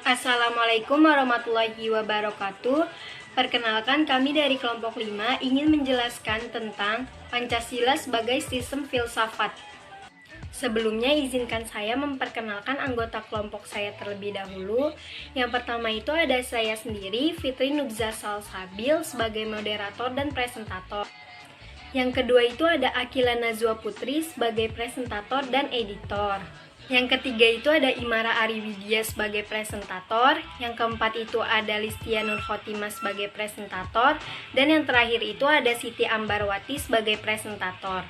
Assalamualaikum warahmatullahi wabarakatuh. Perkenalkan, kami dari kelompok 5 ingin menjelaskan tentang Pancasila sebagai sistem filsafat. Sebelumnya izinkan saya memperkenalkan anggota kelompok saya terlebih dahulu. Yang pertama itu ada saya sendiri, Fitri Nubza Salsabil, sebagai moderator dan presentator. Yang kedua itu ada Akila Nazwa Putri sebagai presentator dan editor. Yang ketiga itu ada Imara Ariwidya sebagai presentator. Yang keempat itu ada Listia Nurhotimah sebagai presentator. Dan yang terakhir itu ada Siti Ambarwati sebagai presentator.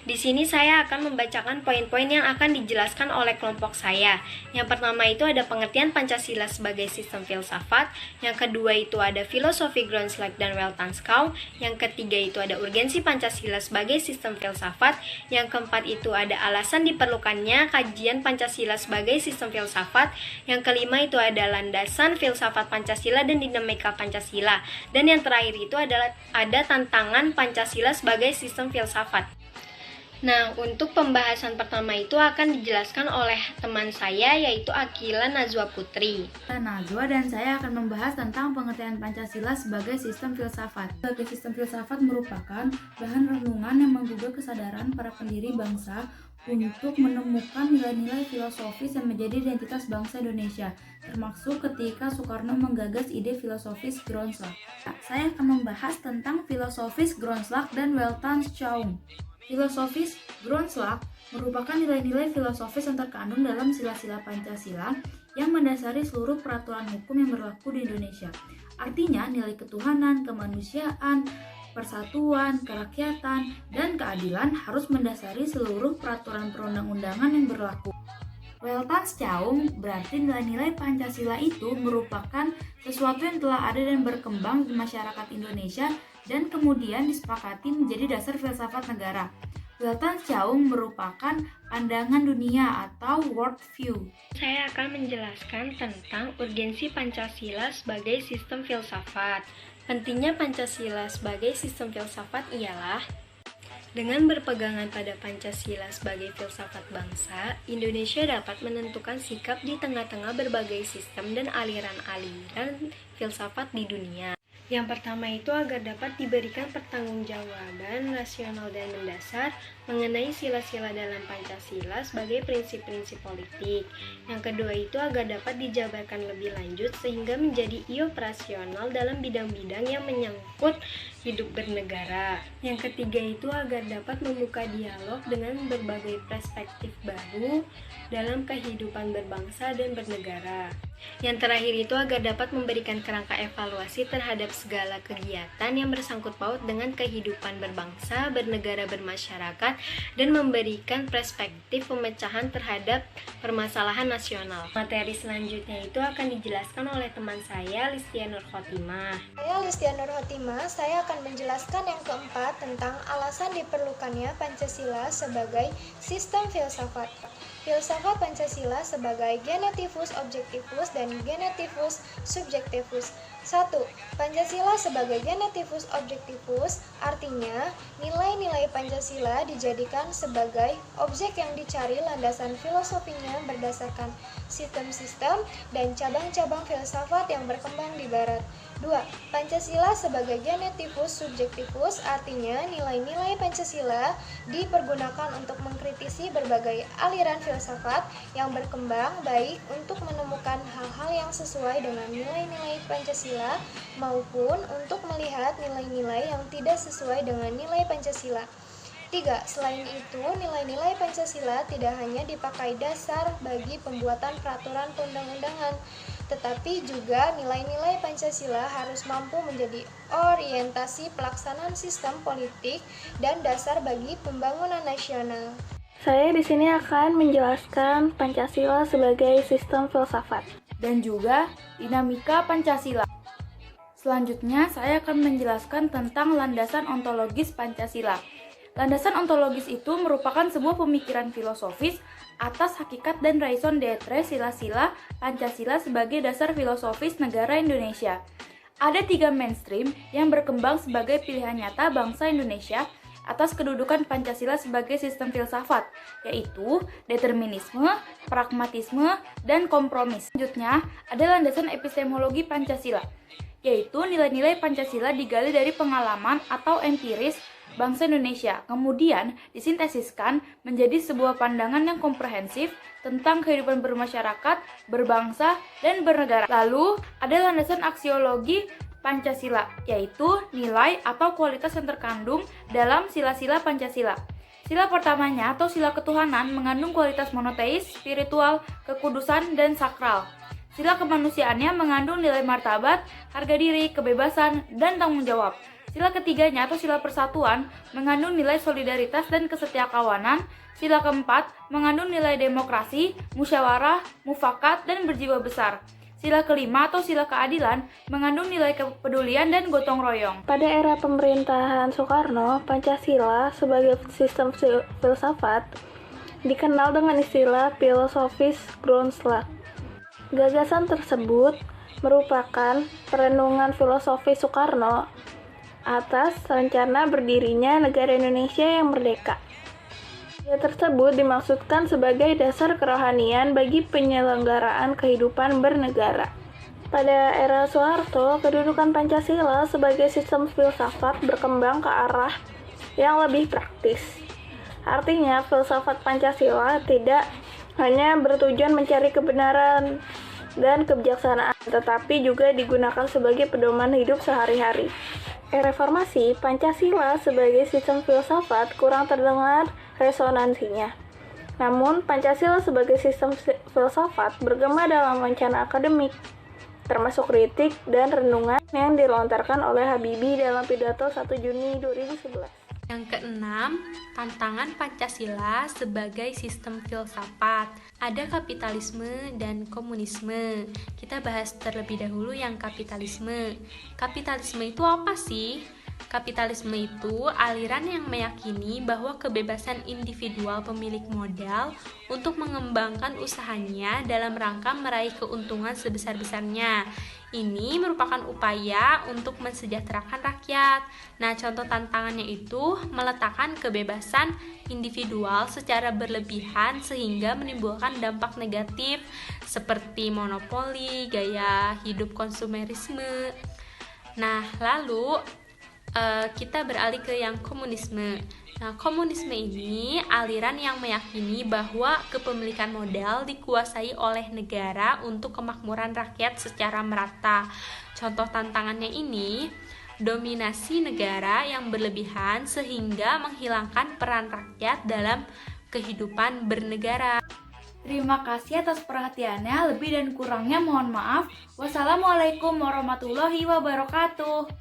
Di sini saya akan membacakan poin-poin yang akan dijelaskan oleh kelompok saya. Yang pertama itu ada pengertian Pancasila sebagai sistem filsafat. Yang kedua itu ada filosofi Groenslag dan Weltanschauung. Yang ketiga itu ada urgensi Pancasila sebagai sistem filsafat. Yang keempat itu ada alasan diperlukannya kajian Pancasila sebagai sistem filsafat. Yang kelima itu ada landasan filsafat Pancasila dan dinamika Pancasila. Dan yang terakhir itu adalah ada tantangan Pancasila sebagai sistem filsafat. Nah, untuk pembahasan pertama itu akan dijelaskan oleh teman saya, yaitu Akila Nazwa Putri. Nazwa dan saya akan membahas tentang pengertian Pancasila sebagai sistem filsafat. Sebagai sistem filsafat merupakan bahan renungan yang menggugah kesadaran para pendiri bangsa untuk menemukan nilai-nilai filosofis yang menjadi identitas bangsa Indonesia, termasuk ketika Soekarno menggagas ide filosofis Groenslag. Saya akan membahas tentang filosofis Groenslag dan Weltanschauung. Filosofis Groenslag merupakan nilai-nilai filosofis yang terkandung dalam sila-sila Pancasila yang mendasari seluruh peraturan hukum yang berlaku di Indonesia. Artinya, nilai ketuhanan, kemanusiaan, persatuan, kerakyatan, dan keadilan harus mendasari seluruh peraturan perundang-undangan yang berlaku. Weltanschauung berarti nilai-nilai Pancasila itu merupakan sesuatu yang telah ada dan berkembang di masyarakat Indonesia dan kemudian disepakati menjadi dasar filsafat negara. Weltanschauung merupakan pandangan dunia atau world view. Saya akan menjelaskan tentang urgensi Pancasila sebagai sistem filsafat. Pentingnya Pancasila sebagai sistem filsafat ialah dengan berpegangan pada Pancasila sebagai filsafat bangsa, Indonesia dapat menentukan sikap di tengah-tengah berbagai sistem dan aliran-aliran filsafat di dunia. Yang pertama itu agar dapat diberikan pertanggungjawaban rasional dan mendasar mengenai sila-sila dalam Pancasila sebagai prinsip-prinsip politik. Yang kedua itu agar dapat dijabarkan lebih lanjut sehingga menjadi operasional dalam bidang-bidang yang menyangkut hidup bernegara. Yang ketiga itu agar dapat membuka dialog dengan berbagai perspektif baru dalam kehidupan berbangsa dan bernegara. Yang terakhir itu agar dapat memberikan kerangka evaluasi terhadap segala kegiatan yang bersangkut paut dengan kehidupan berbangsa, bernegara, bermasyarakat, dan memberikan perspektif pemecahan terhadap permasalahan nasional. Materi selanjutnya itu akan dijelaskan oleh teman saya, Listia Nurhotimah. Saya Listia Nurhotimah, saya akan menjelaskan yang keempat tentang alasan diperlukannya Pancasila sebagai sistem filsafat. Filsafat Pancasila sebagai genetivus objektivus dan genetivus subjektivus. 1. Pancasila sebagai genetivus objektivus artinya nilai-nilai Pancasila dijadikan sebagai objek yang dicari landasan filosofinya berdasarkan sistem-sistem dan cabang-cabang filsafat yang berkembang di Barat. 2. Pancasila sebagai genetivus subjektivus artinya nilai-nilai Pancasila dipergunakan untuk mengkritisi berbagai aliran filsafat yang berkembang baik untuk menemukan hal-hal yang sesuai dengan nilai-nilai Pancasila maupun untuk melihat nilai-nilai yang tidak sesuai dengan nilai Pancasila. 3. Selain itu, nilai-nilai Pancasila tidak hanya dipakai dasar bagi pembuatan peraturan perundang-undangan, tetapi juga nilai-nilai Pancasila harus mampu menjadi orientasi pelaksanaan sistem politik dan dasar bagi pembangunan nasional. Saya di sini akan menjelaskan Pancasila sebagai sistem filsafat Dan juga dinamika Pancasila. Selanjutnya, saya akan menjelaskan tentang landasan ontologis Pancasila. Landasan ontologis itu merupakan sebuah pemikiran filosofis atas hakikat dan raison d'etre sila-sila Pancasila sebagai dasar filosofis negara Indonesia. Ada 3 mainstream yang berkembang sebagai pilihan nyata bangsa Indonesia, atas kedudukan Pancasila sebagai sistem filsafat, yaitu determinisme, pragmatisme, dan kompromis. Selanjutnya, ada landasan epistemologi Pancasila, yaitu nilai-nilai Pancasila digali dari pengalaman atau empiris bangsa Indonesia, kemudian disintesiskan menjadi sebuah pandangan yang komprehensif tentang kehidupan bermasyarakat, berbangsa, dan bernegara. Lalu, ada landasan aksiologi Pancasila, yaitu nilai atau kualitas yang terkandung dalam sila-sila Pancasila. Sila pertamanya atau sila ketuhanan mengandung kualitas monoteis, spiritual, kekudusan, dan sakral. Sila kemanusiaannya mengandung nilai martabat, harga diri, kebebasan, dan tanggung jawab. Sila ketiganya atau sila persatuan mengandung nilai solidaritas dan kesetiakawanan. Sila keempat mengandung nilai demokrasi, musyawarah, mufakat, dan berjiwa besar. Sila kelima atau sila keadilan mengandung nilai kepedulian dan gotong royong. Pada era pemerintahan Soekarno, Pancasila sebagai sistem filsafat dikenal dengan istilah filosofis Grundslag. Gagasan tersebut merupakan perenungan filosofi Soekarno atas rencana berdirinya negara Indonesia yang merdeka. Ide tersebut dimaksudkan sebagai dasar kerohanian bagi penyelenggaraan kehidupan bernegara. Pada era Soeharto, kedudukan Pancasila sebagai sistem filsafat berkembang ke arah yang lebih praktis. Artinya, filsafat Pancasila tidak hanya bertujuan mencari kebenaran dan kebijaksanaan, tetapi juga digunakan sebagai pedoman hidup sehari-hari. Era reformasi, Pancasila sebagai sistem filsafat kurang terdengar resonansinya. Namun, Pancasila sebagai sistem filsafat bergema dalam wacana akademik, termasuk kritik dan renungan yang dilontarkan oleh Habibie dalam pidato 1 Juni 2011. Yang keenam, tantangan Pancasila sebagai sistem filsafat. Ada kapitalisme dan komunisme. Kita bahas terlebih dahulu yang kapitalisme. Kapitalisme itu apa sih? Kapitalisme itu aliran yang meyakini bahwa kebebasan individual pemilik modal untuk mengembangkan usahanya dalam rangka meraih keuntungan sebesar-besarnya. Ini merupakan upaya untuk mensejahterakan rakyat. Nah, contoh tantangannya itu meletakkan kebebasan individual secara berlebihan sehingga menimbulkan dampak negatif seperti monopoli, gaya hidup konsumerisme. Nah, lalu kita beralih ke yang komunisme. Nah, komunisme ini aliran yang meyakini bahwa kepemilikan modal dikuasai oleh negara untuk kemakmuran rakyat secara merata. Contoh tantangannya ini, dominasi negara yang berlebihan sehingga menghilangkan peran rakyat dalam kehidupan bernegara. Terima kasih atas perhatiannya, lebih dan kurangnya mohon maaf. Wassalamualaikum warahmatullahi wabarakatuh.